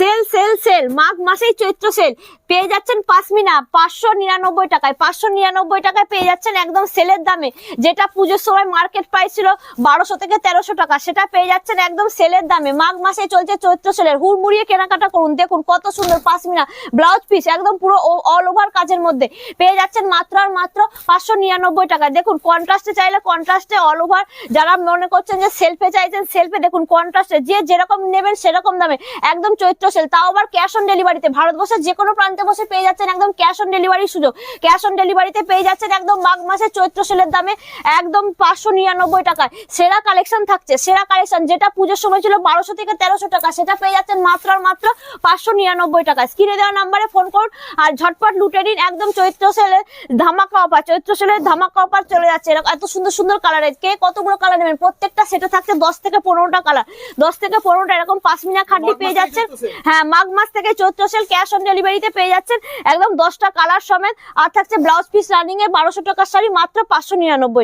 Sell sell sell মাঘ মাসেই চৈত্র sell পেয়ে যাচ্ছেন পাশমিনা 599 টাকায়। 599 টাকায় পেয়ে যাচ্ছেন একদম সেলের দামে। যেটা পুজোর সময় মার্কেট প্রাইস ছিল 1200 থেকে 1300 টাকা, সেটা পেয়ে যাচ্ছেন একদম সেলের দামে। মাঘ মাসে চলছে চৈত্র সেলের, হুড়মুড়িয়ে কেনাকাটা করুন। দেখুন কত সুন্দর পাশমিনা ব্লাউজ পিস, একদম পুরো অল ওভার কাজের মধ্যে পেয়ে যাচ্ছেন মাত্র আর মাত্র 599 টাকায়। দেখুন কন্ট্রাস্টে চাইলে কন্ট্রাস্টে অল ওভার, যারা মনে করছেন যে সেলফে চাইছেন সেলফে, দেখুন কন্ট্রাস্টে যে যেরকম নেবেন সেরকম দামে একদম চৈত্র সেল, তাও আবার ক্যাশ অন ডেলিভারিতে। ভারতবর্ষের যে কোনো প্রান্তে বসে পেয়ে যাচ্ছেন একদম ক্যাশ অন ডেলিভারির সুযোগ। ক্যাশ অন ডেলিভারিতে পেয়ে যাচ্ছেন একদম মাঘ মাসে চৈত্র সেলের দামে একদম 599 টাকায়। সেরা কালেকশন থাকছে, সেরা কালেকশন যেটা পুজোর সময় ছিল 1200 থেকে 1300 টাকা, সেটা পেয়ে যাচ্ছেন মাত্র আর মাত্র 599 টাকা। স্ক্রিনে দেওয়া নাম্বারে ফোন করুন আর ঝটপট লুটে নিন একদম চৈত্র সেলের ধামাকা অফার। চৈত্র সেলের ধামাকা অফার চলে যাচ্ছে এত সুন্দর সুন্দর কালারের। কে কতগুলো কালার নেবেন, প্রত্যেকটা সেটে থাকছে 10 থেকে 15টা কালার, 10 থেকে 15টা এরকম পাশমিনা খাড্ডি পেয়ে যাচ্ছেন। হ্যাঁ, মাঘ মাস থেকে চৈত্র সেল ক্যাশ অন ডেলিভারিতে পেয়ে যাচ্ছেন একদম 10টা কালার সমেত। আর থাকছে ব্লাউজ পিস রানিং এ 1200 টাকার শাড়ি মাত্র 599।